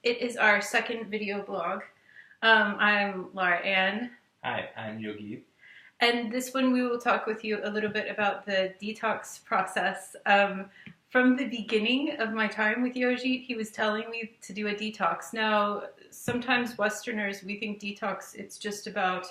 It is our second video blog. I'm Laura Ann, Hi, I'm Yogi. and this one we will talk with you a little bit about the detox process. From the beginning of my time with Yogi, he was telling me to do a detox. Now, sometimes Westerners, we think detox, it's just about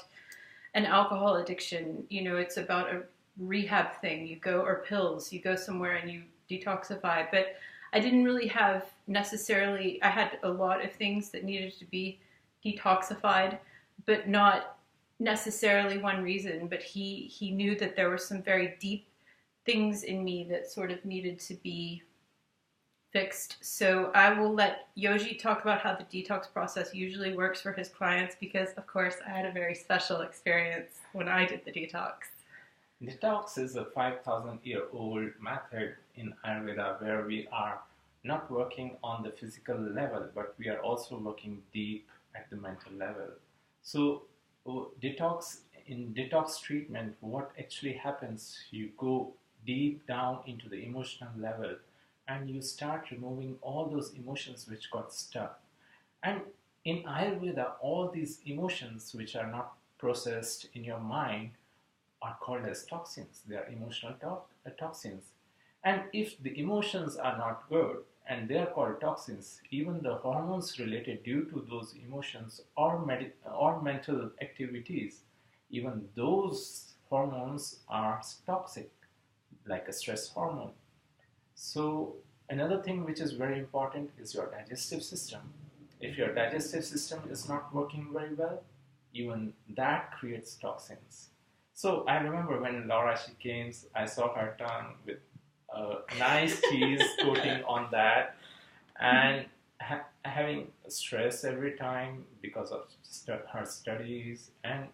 an alcohol addiction. You know, it's about a rehab thing. You go, or pills, you go somewhere and you detoxify. But I didn't really have necessarily, I had a lot of things that needed to be detoxified, but not necessarily one reason. But he knew that there were some very deep things in me that sort of needed to be fixed. So I will let Yogi talk about how the detox process usually works for his clients because, of course, I had a very special experience when I did the detox. Detox is a 5,000-year-old method in Ayurveda where we are not working on the physical level, but we are also working deep at the mental level. So, detox in detox treatment, what actually happens? You go deep down into the emotional level and you start removing all those emotions which got stuck. And in Ayurveda, all these emotions which are not processed in your mind are called as toxins. They are emotional toxins. And if the emotions are not good and they are called toxins, even the hormones related due to those emotions or mental activities, even those hormones are toxic, like a stress hormone. So another thing which is very important is your digestive system. If your digestive system is not working very well, even that creates toxins. So I remember when Laura she came, I saw her tongue with a nice cheese coating on that, and having stress every time because of her studies and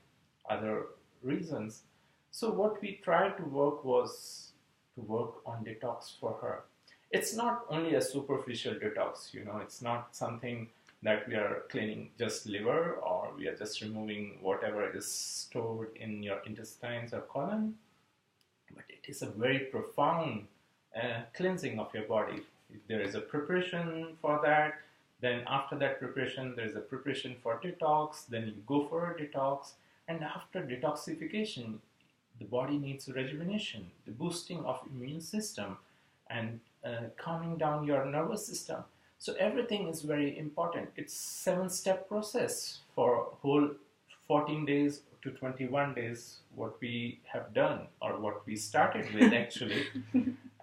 other reasons. So what we tried to work was to work on detox for her. It's not only a superficial detox, it's not something that we are cleaning just liver or we are just removing whatever is stored in your intestines or colon, but it is a very profound cleansing of your body. If there is a preparation for that, then after that preparation, there is a preparation for detox, then you go for a detox, and after detoxification, the body needs rejuvenation, the boosting of immune system, and calming down your nervous system. So everything is very important. It's 7-step process for whole 14 days to 21 days what we have done or what we started with actually.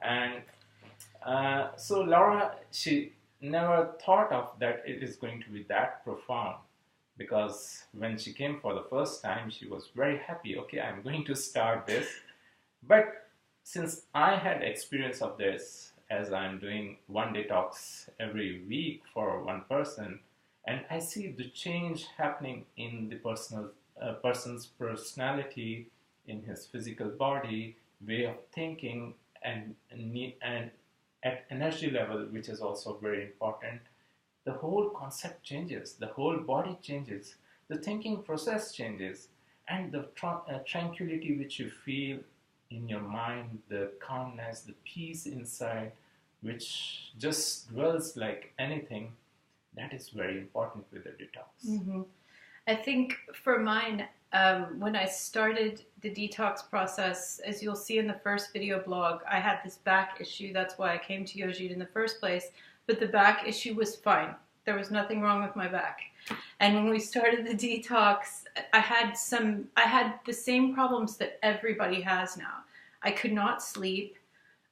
And so Laura, she never thought of that it is going to be that profound, because when she came for the first time, she was very happy. Okay, I'm going to start this. But since I had experience of this, as I'm doing one detox every week for one person, and I see the change happening in the person's personality, in his physical body, way of thinking, and at energy level, which is also very important. The whole concept changes, the whole body changes, the thinking process changes, and the tranquility which you feel in your mind, the calmness, the peace inside, which just dwells like anything, that is very important with the detox. Mm-hmm. I think for mine, when I started the detox process, as you'll see in the first video blog, I had this back issue. That's why I came to Yojit in the first place. But the back issue was fine. There was nothing wrong with my back. And when we started the detox, I had the same problems that everybody has now. I could not sleep.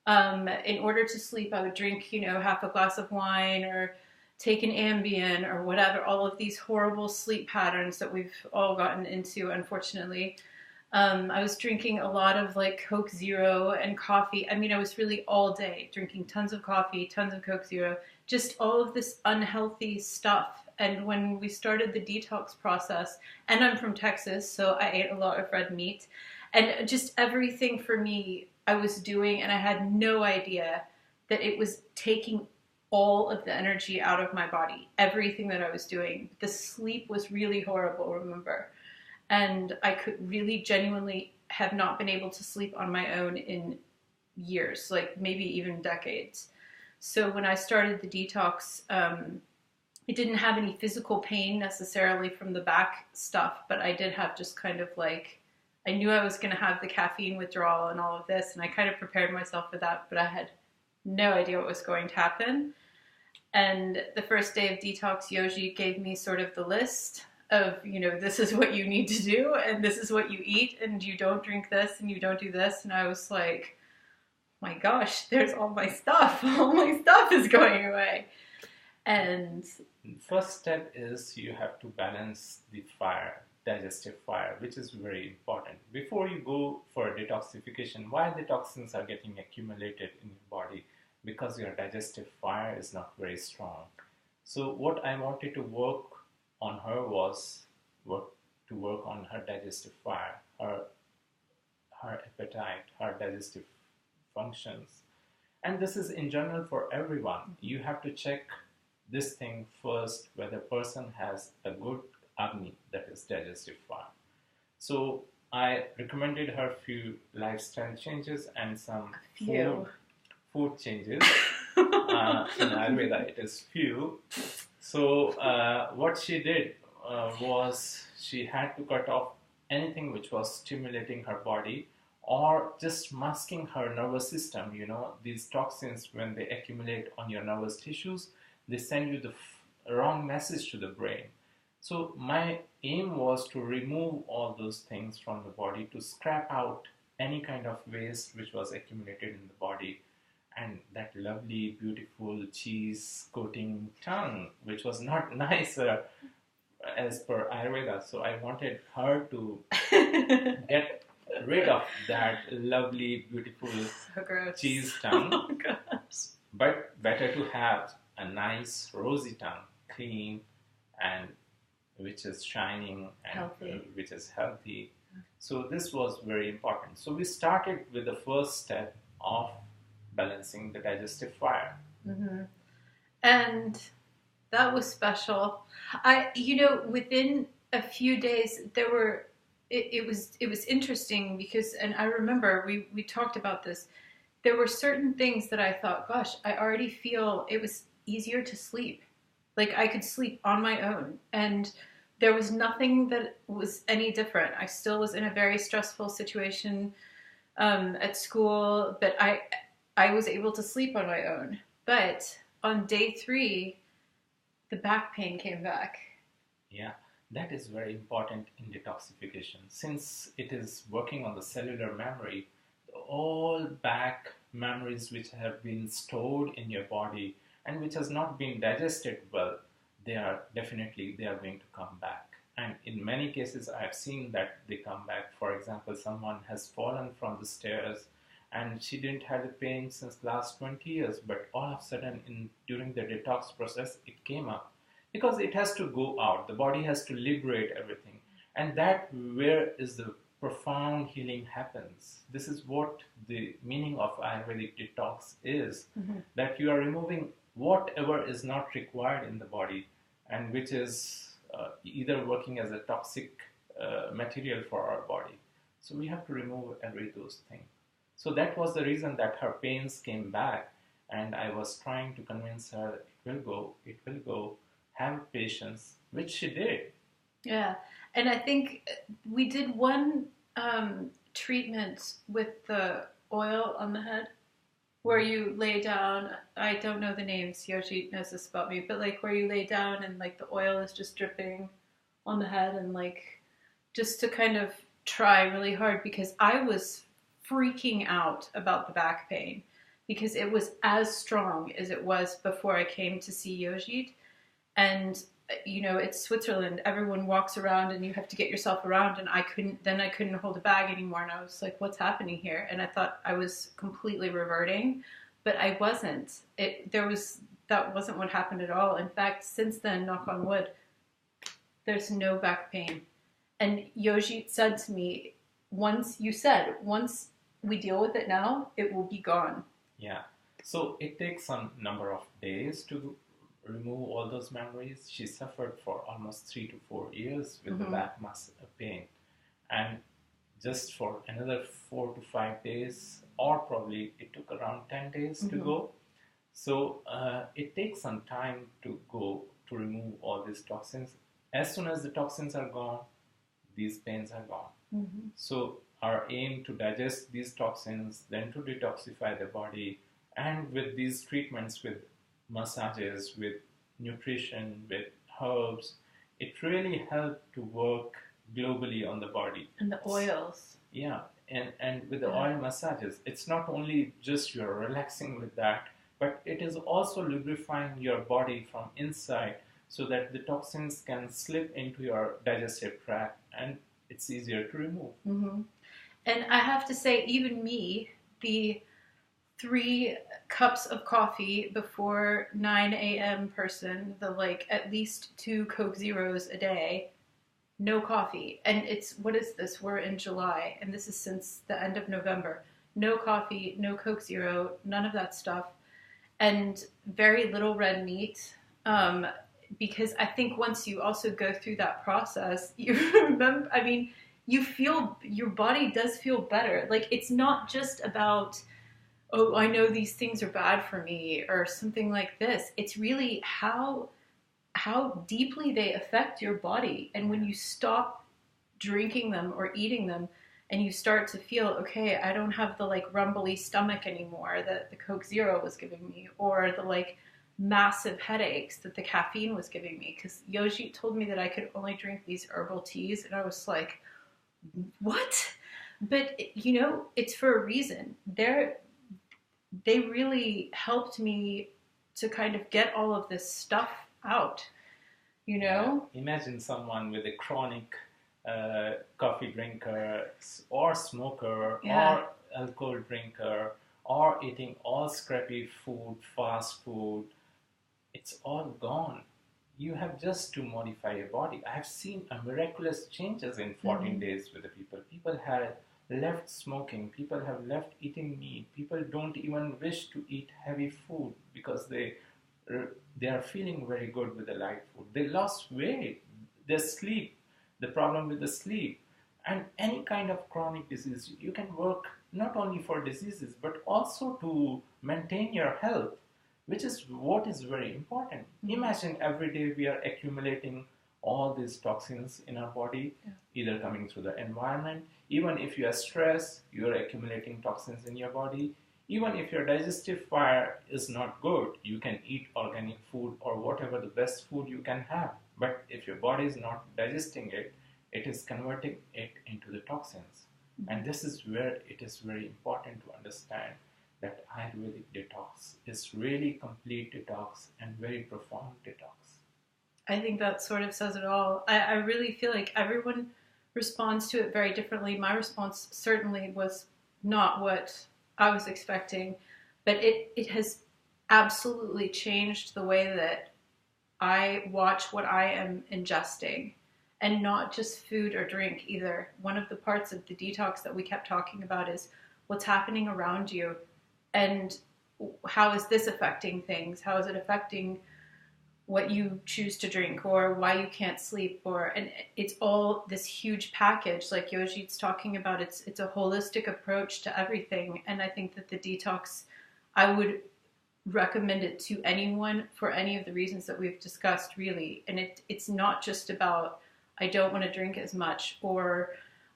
In order to sleep, I would drink, half a glass of wine or take an Ambien or whatever, all of these horrible sleep patterns that we've all gotten into, unfortunately. I was drinking a lot of like Coke Zero and coffee. I mean, I was really all day drinking tons of coffee, tons of Coke Zero, just all of this unhealthy stuff. And when we started the detox process, and I'm from Texas, so I ate a lot of red meat, and just everything for me I was doing, and I had no idea that it was taking all of the energy out of my body, everything that I was doing. The sleep was really horrible, remember? And I could really genuinely have not been able to sleep on my own in years, like maybe even decades. So when I started the detox, I didn't have any physical pain necessarily from the back stuff, but I did have just kind of like, I knew I was going to have the caffeine withdrawal and all of this, and I kind of prepared myself for that, but I had no idea what was going to happen. And the first day of detox, Yogi gave me sort of the list of, you know, this is what you need to do, and this is what you eat, and you don't drink this, and you don't do this. And I was like, my gosh, there's all my stuff. All my stuff is going away. And first step is you have to balance the fire, digestive fire, which is very important. Before you go for detoxification, why the toxins are getting accumulated in your body? Because your digestive fire is not very strong. So what I wanted to work on her was to work on her digestive fire, her appetite, her digestive functions. And this is in general for everyone. You have to check this thing first, whether a person has a good Agni, that is digestive fire. So I recommended her few lifestyle changes and some food changes. In Ayurveda it is few. So what she did was she had to cut off anything which was stimulating her body or just masking her nervous system. You know, these toxins, when they accumulate on your nervous tissues, they send you the wrong message to the brain. So my aim was to remove all those things from the body, to scrap out any kind of waste which was accumulated in the body. And that lovely, beautiful cheese coating tongue, which was not nice as per Ayurveda. So I wanted her to get rid of that lovely, beautiful cheese tongue. Oh gosh. But better to have a nice rosy tongue, clean, and which is shining and healthy. Which is healthy. So this was very important. So we started with the first step of balancing the digestive fire. Mm-hmm. And that was special. Within a few days, it was interesting because, and I remember we talked about this. There were certain things that I thought, gosh, I already feel it was easier to sleep. Like I could sleep on my own, and there was nothing that was any different. I still was in a very stressful situation at school, but I was able to sleep on my own. But on day 3, the back pain came back. Yeah, that is very important in detoxification. Since it is working on the cellular memory, all back memories which have been stored in your body and which has not been digested well, they are going to come back. And in many cases, I have seen that they come back. For example, someone has fallen from the stairs and she didn't have the pain since last 20 years, but all of a sudden during the detox process, it came up because it has to go out. The body has to liberate everything. And that where is the profound healing happens. This is what the meaning of Ayurvedic detox is, that you are removing whatever is not required in the body and which is either working as a toxic material for our body. So we have to remove those things. So that was the reason that her pains came back, and I was trying to convince her it will go, have patience, which she did. Yeah, and I think we did one treatment with the oil on the head, where you lay down. I don't know the names. Yoshi knows this about me, but like where you lay down and like the oil is just dripping on the head, and like just to kind of try really hard, because I was freaking out about the back pain because it was as strong as it was before I came to see Yojit. And you know, it's Switzerland. Everyone walks around and you have to get yourself around, and I couldn't hold a bag anymore, and I was like, what's happening here? And I thought I was completely reverting, but I wasn't. That wasn't what happened at all. In fact, since then, knock on wood, there's no back pain. And Yojit said to me, once we deal with it now, it will be gone. Yeah. So it takes some number of days to remove all those memories. She suffered for almost 3 to 4 years with the back muscle pain, and just for another 4 to 5 days, or probably it took around 10 days to go. So it takes some time to remove these toxins. As soon as the toxins are gone, these pains are gone. Mm-hmm. So our aim to digest these toxins, then to detoxify the body, and with these treatments, with massages, with nutrition, with herbs, it really helped to work globally on the body. And the oils. Yeah, and with the oil massages, it's not only just you're relaxing with that, but it is also lubrifying your body from inside so that the toxins can slip into your digestive tract and it's easier to remove. Mm-hmm. And I have to say, even me, the 3 cups of coffee before 9 a.m. person, the like at least 2 Coke Zeros a day, no coffee. And it's, what is this? We're in July, and this is since the end of November. No coffee, no Coke Zero, none of that stuff. And very little red meat. Because I think once you also go through that process, you remember, I mean, you feel, your body does feel better. Like, it's not just about, oh, I know these things are bad for me or something like this. It's really how deeply they affect your body. And when you stop drinking them or eating them and you start to feel, okay, I don't have the like rumbly stomach anymore that the Coke Zero was giving me, or the like massive headaches that the caffeine was giving me. Because Yoshi told me that I could only drink these herbal teas, and I was like, what? But you know, it's for a reason. They really helped me to kind of get all of this stuff out, you know? Yeah. Imagine someone with a chronic coffee drinker or smoker or alcohol drinker or eating all scrappy food, fast food. It's all gone. You have just to modify your body. I have seen miraculous changes in 14 days with the people. People have left smoking. People have left eating meat. People don't even wish to eat heavy food because they are feeling very good with the light food. They lost weight. Their sleep, the problem with the sleep, and any kind of chronic disease. You can work not only for diseases but also to maintain your health, which is what is very important. Imagine every day we are accumulating all these toxins in our body, either coming through the environment. Even if you are stressed, you are accumulating toxins in your body. Even if your digestive fire is not good, you can eat organic food or whatever the best food you can have. But if your body is not digesting it, it is converting it into the toxins. And this is where it is very important to understand that Ayurvedic detox is really complete detox and very profound detox. I think that sort of says it all. I really feel like everyone responds to it very differently. My response certainly was not what I was expecting, but it has absolutely changed the way that I watch what I am ingesting, and not just food or drink either. One of the parts of the detox that we kept talking about is what's happening around you, and how is this affecting things? How is it affecting what you choose to drink, or why you can't sleep, and it's all this huge package, like Yojit's talking about. It's a holistic approach to everything, and I think that the detox, I would recommend it to anyone for any of the reasons that we've discussed, really. And it's not just about, I don't want to drink as much, or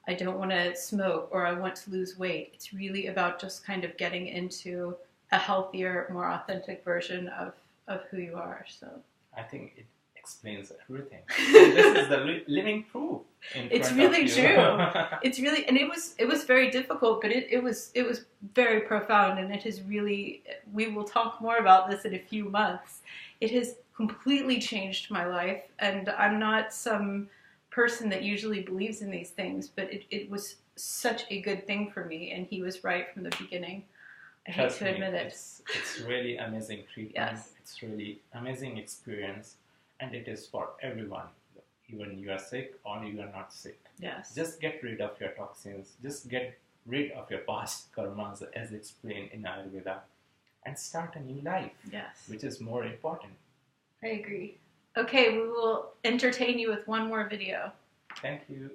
I don't want to smoke, or I want to lose weight. It's really about just kind of getting into a healthier, more authentic version of who you are. So I think it explains everything. This is the living proof. It's really true. It's really, and it was very difficult, but it was very profound, and it has really. We will talk more about this in a few months. It has completely changed my life, and I'm not some person that usually believes in these things, but it was such a good thing for me, and he was right from the beginning. I hate to admit it. It's really amazing treatment. Yes. It's really amazing experience, and it is for everyone. Even you are sick or you are not sick. Yes. Just get rid of your toxins. Just get rid of your past karmas, as explained in Ayurveda, and start a new life. Yes. Which is more important. I agree. Okay, we will entertain you with one more video. Thank you.